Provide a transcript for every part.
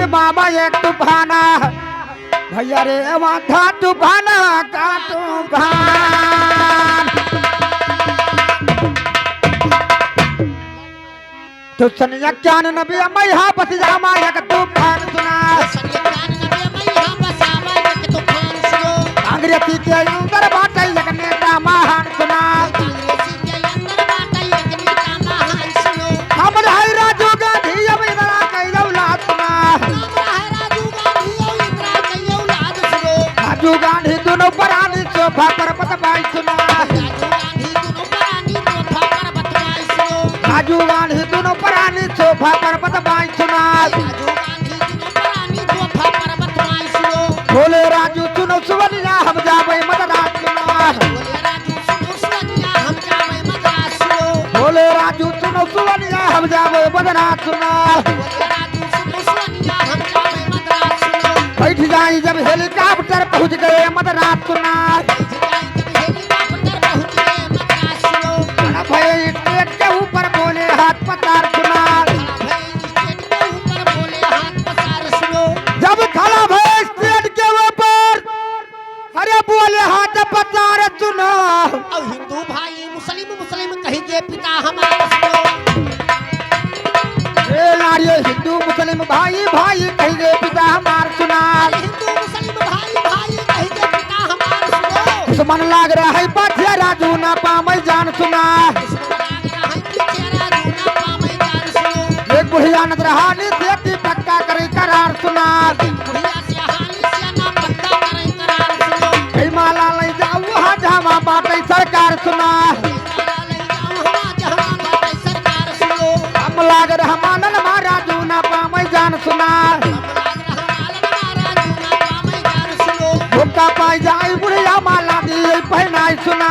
रे बाबा एक तूफाना भैया रे माथा तूफाना का तूफान तो सनिया ज्ञान नबी मैं यहाँ बस जामा एक तूफान सुना अंग्रेजी के अंदर बाटे एक नेता महान सुना हमर है राजू गांधी अब इधर कई औलाद सुना राजू गांधी दोनों परानी सोफा पर बतवाई सुना राजू गांधी दोनों परानी सोफा पर बतवाई सुना बोले राजू सुनो सुवनिया हम जावे मदरास सुना बोले राजू सुनो सुवनिया हम जावे मदरास सुना बैठ जाई जब हेलीकॉप्टर पहुंच गए मदरास सुना स्टेट के ऊपर बोले हाथ पतार सुना जब खड़ा भय स्टेट के ऊपर अरे बोले हाथ पतार सुना हिंदू भाई मुस्लिम मुस्लिम कहिए पिता हमारा सुनो नारिये हिंदू मुस्लिम भाई भाई कहिए पिता हमार सुना हिंदू मुस्लिम भाई भाई कहिए पिता हमारा सुनो दुश्मन लाग रहा है पाछे राजू ना पामै जान सुना एक बुढ़िया नजर हानि देखी पक्का करे करार सुना माला ले जाऊ वहाँ जहाँ बाटे सरकार सुना हम लाग रहा मानन महाराजू ना पामै जान सुना भूखा पाई जाए बुढ़िया माला दिए पहनाई सुना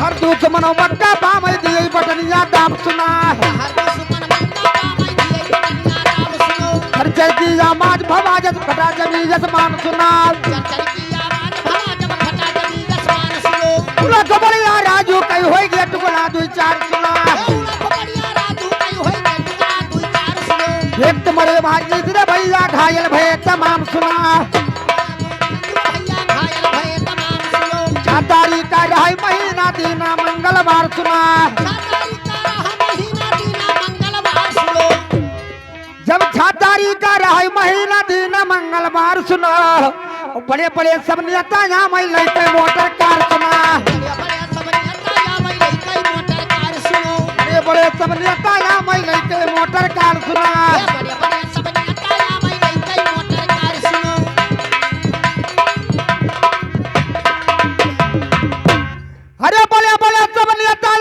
हर दुश्मनों बट्टा पामै दिए बटनिया दाम सुना हर चलती आवाज भवाजत फटा जमी जसमान सुना पूरा खबरिया राजू कई होई गे टुकड़ा दुई चार सुना एक मरे भाजी रे भैया घायल भय तमाम सुना छातारी का रहे महीना दीना मंगलवार सुना जब छातारी का रहे महीना दीना मंगलवार सुना बड़े बड़े सब नेता यहाँ मैं लेते मोटर कार सुना बड़े बड़े सब नेता यहाँ मैं लेते मोटर कार सुना अरे बड़े बड़े सब नेता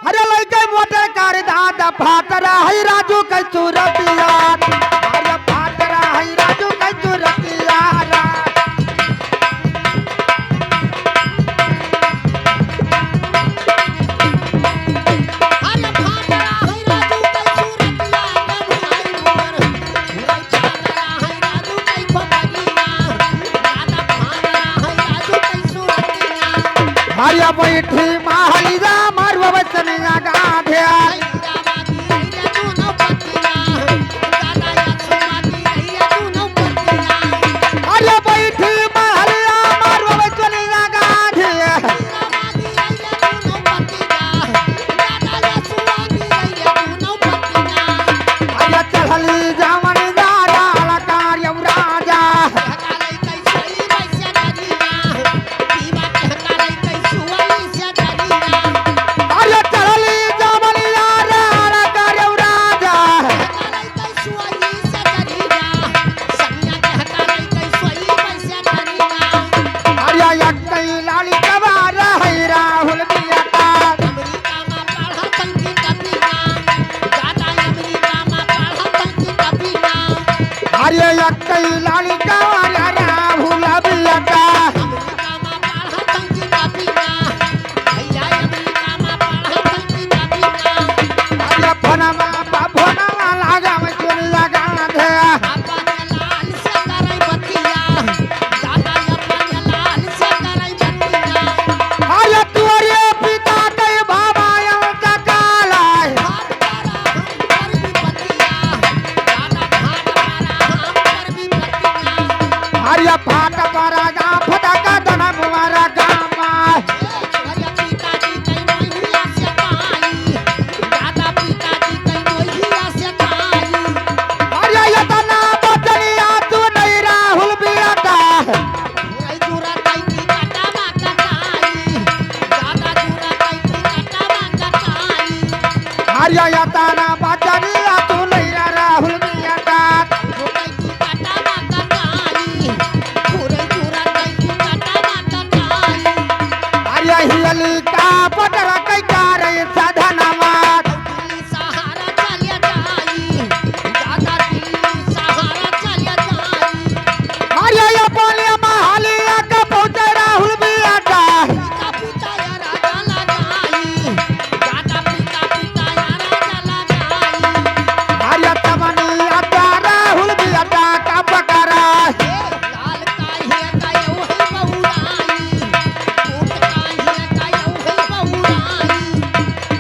अरे लड़के मोटर कार दादा फाटरा है राजू के सूरतिया अरे फाटरा है राजू के सूरतिया हरिया बैठी माहली जा मारवा बचनिया गाधे हरिया बैठी माहलिया मारवा बचनिया गाधे हरिया चढ़ली जावन दादा लकार राजा लाली का राहुल बिया हरिया या ताना बाजारिया तू लैया राहुल मिया तात झुकाई तू काटा माता काली पूरे चूरा कई तू काटा माता काली हरिया हियली का पटरा कई कार साधनमा दिल्ली सहारा चलिया जाई दादा दिल्ली सहारा चलिया जाई हरिया या बोलिया महालिया का पहुंचे राहुल मिया तात पिता पिता या राजा लगाई दादा पिता पिता या राजा लगाई हरिया तमनी अता राहुल मिया तात का पकड़ा लाल काहे कायो है बहुराई कोट काहे कायो है बहुराई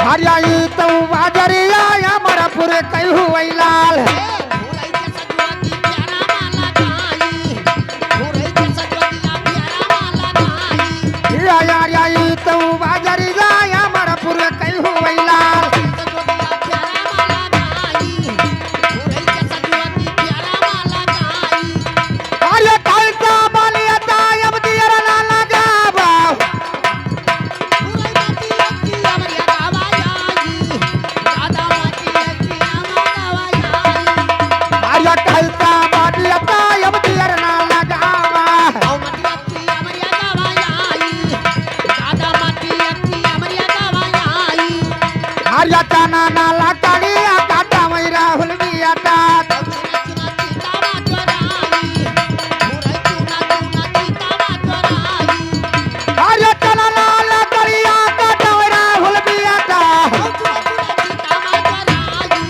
हरिया ई तो बाजारिया या मरपुर कई हुई लाल भोरई के सजवती प्यारा माला गाई भोरई के सजवती प्यारा माला गाई या या ई तो बाजारिया या मरपुर कई हुई लाल सजवती प्यारा माला गाई भोरई के सजवती प्यारा माला गाई अरे कैसा बालिया तायब दियर ना लगावा भोरई माटी अक्की अमरिया गावा जाई दादा माटी अक्की अमरिया गावा जाई अरे कैसा बालिया तायब दियर ना लगावा औ माटी अक्की अमरिया गावा जाई दादा माटी अक्की अमरिया गावा जाई अरे तना ना लकड़िया काटा वही राहुल मिया तात चुना चुना चीता बाजराई भोरई चुना चुना चीता बाजराई अरे तना ना लकड़िया काटा वही राहुल मिया तात चुना चुना चीता बाजराई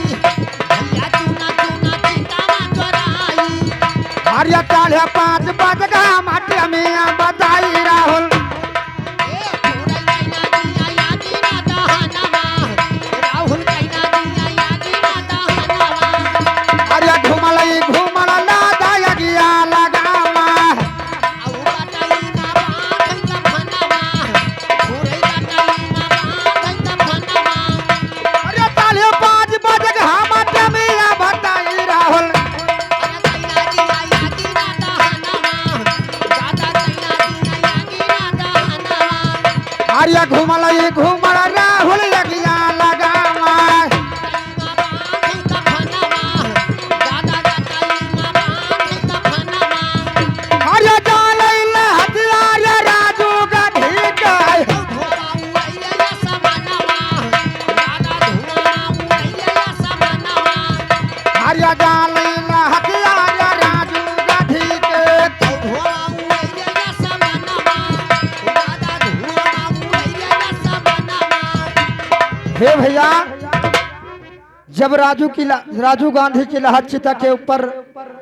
भैया चुना चुना चीता बाजराई अरे चाले 5 बज गया माटी मिया बताई राहुल ए भोरई कैना दिया यादी ना दहनवा राहुल कैना दिया यादी ना दहनवा अरे घुमल ना दाया गिया लगावा औ कटाई ना बांधई त फनवा भोरई कटाई ना बांधई त फनवा अरे चाले 5 बज गया माटी मिया बताई राहुल अरे कैना दिया यादी ना दहनवा दादा कैना दिया यादी ना दहनवा अरे घुमल राहुल लगिया लगावा कैना बांधई त फनवा दादा कटाई ना बांधई त फनवा अरे जालैल हथियार राजू गधी के धोवा उड़ैले या समनवा दादा धुआ उड़ैले या समनवा अरे जालैल हथियार राजू गधी के धोवा उड़ैले या समनवा दादा धुआ उड़ैले या समनवा हे भैया जब राजू गांधी की लहर चिता के ऊपर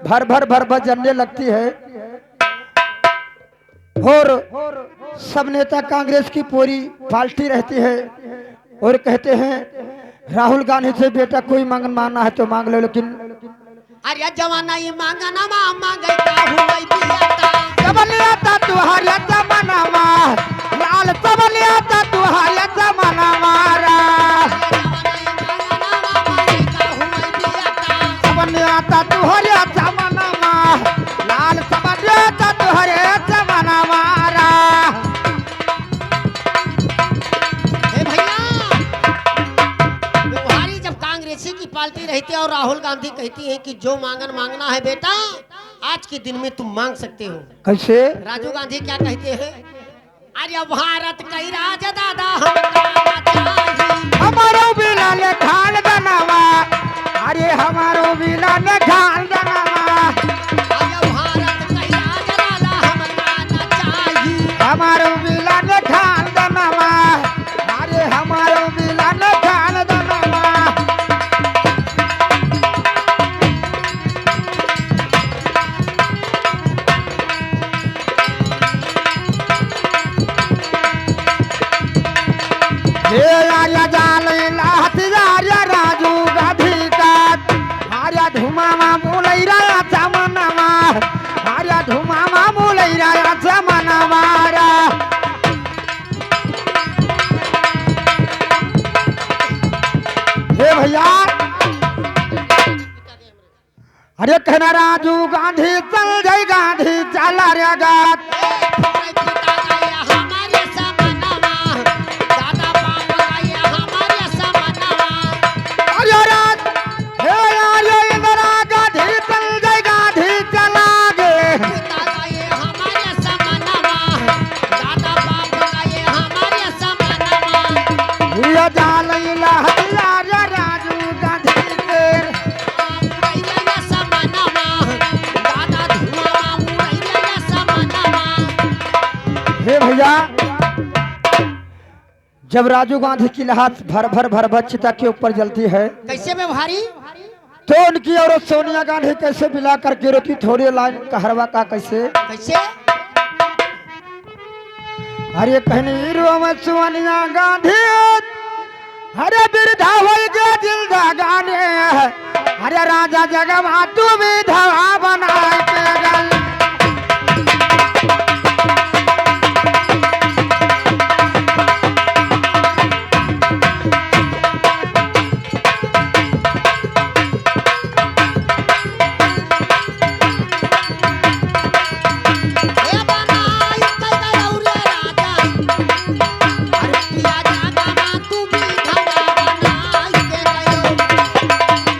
भर जमने लगती है और सब नेता कांग्रेस की पूरी पार्टी रहती है और कहते हैं राहुल गांधी से बेटा कोई मांगना है तो मांग लो, लेकिन अरे जवाना ये मांगना मांगे का हुई दियाता सबलियाता तुहारिया जमानामा लाल सबलियाता तुहारिया जमानामारा सबलियाता तुहारिया जमानामा लाल सबलियाता तुहारिया जमानामारा ए भैया व्यवहारी जब कांग्रेसी की पार्टी रहती है और राहुल गांधी कहती है कि जो मांगना है बेटा आज के दिन में तुम मांग सकते हो। कैसे राजीव गांधी क्या कहते हैं? अरे भारत कई राज दादा हमका चाहिए हमारो बिना ने खान दनावा अरे हमारो बिना ने खान दनावा अरे भारत कई राज दादा हमका चाहिए हमारो बिना ने खान दनावा अरे हमारो बिना ने खान दनावा हे आया जाले हथियार राजू गाधी का आर्या धुमामा बोलै रहा जमानामा आर्या धुमामा बोलै रहा जमानामा रा हे भैया अरे कहना राजू गांधी चल गई गांधी चला रे गात भैया जब राजू गांधी की लहात भर भर चिता के ऊपर जलती है कैसे में भारी तो उनकी औरत सोनिया गांधी कैसे मिला करके रोती थोड़ी लाइन कहरवा का कैसे कैसे अरे कहनी रोम सोनिया गांधी अरे बिरधा हो गया जिंदा गाने अरे राजा जगमा तू भी धवा बनाए के गल ए बनाई कई गयो रे राजा अरे पिया जागा मा तू भी धवा बनाई के गयो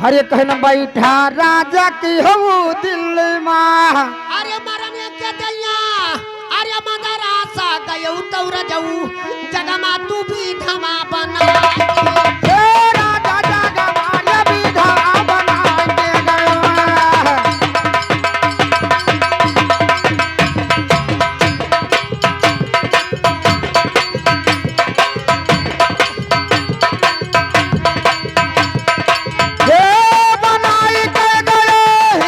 अरे कहना बैठा राजा की हो दिल्ली माँ अरे मरने के दैया अरे मदरा सा गयो तौर जाऊ जगमा तू भी धमा बना हे राजा जगमा भी धवा बनाए के गयो हे बनाई के गयो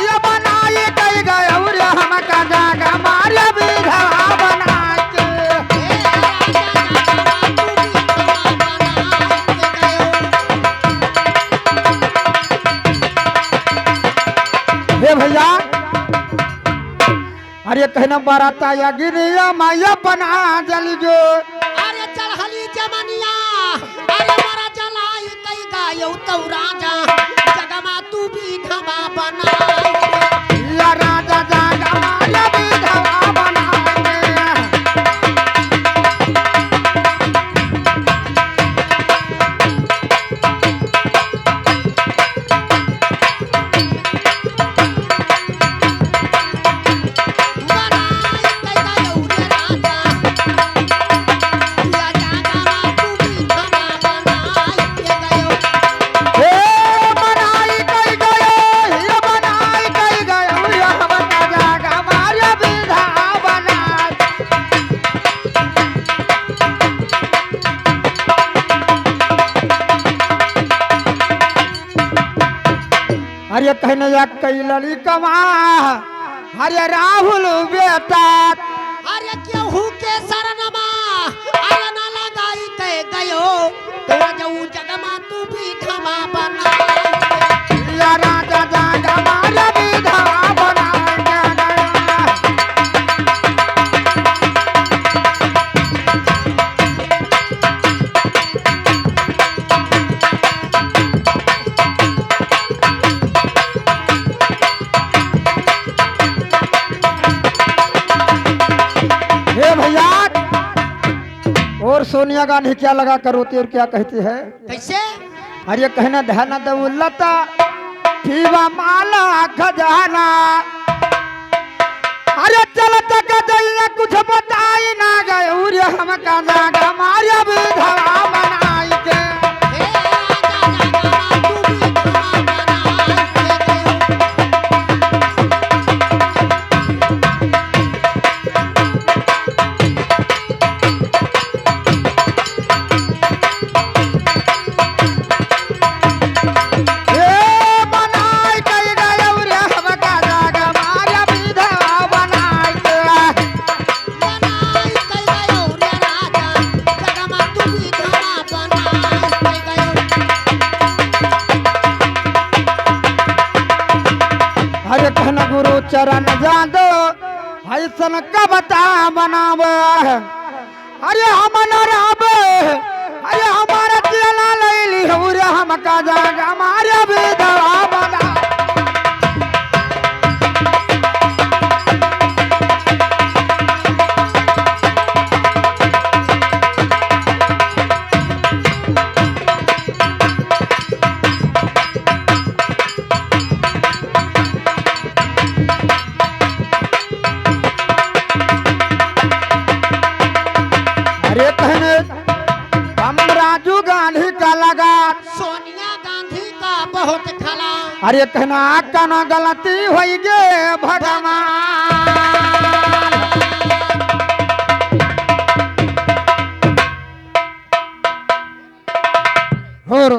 ये बनाई के गयो रे हमका जगमा भी धवा बनाए के ए राजा जगमा तू भी धमा बना के गयो हे भैया अरे कहना बाराता या गिरिया माया बना जल जो अरे चढ़ली जमनिया अरे मरा जलाई कई गायो तौ राजा जगमा तू भी धमा बना या राजा जागा माया भी धवा बनाएंगे बनाई कई गायो रे राजा पिया जागा मा तू भी धमा बनाई के गयो हे बनाई कई गयो ये बनाई कई गयो ये हमका जागा माया भी धवा बनाए अरे कहने या कई लली कमा अरे राहुल बेटा अरे केहू के शरणमा अरे न लगाई के गयो तो जाऊ जगमा तू भी धमा बनाई या राजा जागा माया भी धवा बनाएंगे हे भैया और सोनिया गांधी क्या लगा कर रोती और क्या कहती है कैसे अरे कहना धन दौलता पीवा माला खजाना अरे चलत गजैया कुछ बताई ना गयो रे हमका जागा माया भी धवा बनाई के हे राजा जगमा तू भी धमा बनाई के गयो हे बनाई कई गयो रे हमका जागा माया भी धवा बनाई के बनाई कई गयो रे राजा जगमा तू भी धमा बनाई के गयो अरे कहना गुरु चरण जादो ऐसन कबता बनाव अरे हम न रहब अरे हमारा चला लैली हो रे हमका जागा हमारे भी दवा बना अरे कहने हम राजू गांधी का लगा सोनिया गांधी का बहुत खला अरे कहना कना गलती होई गे भगवान और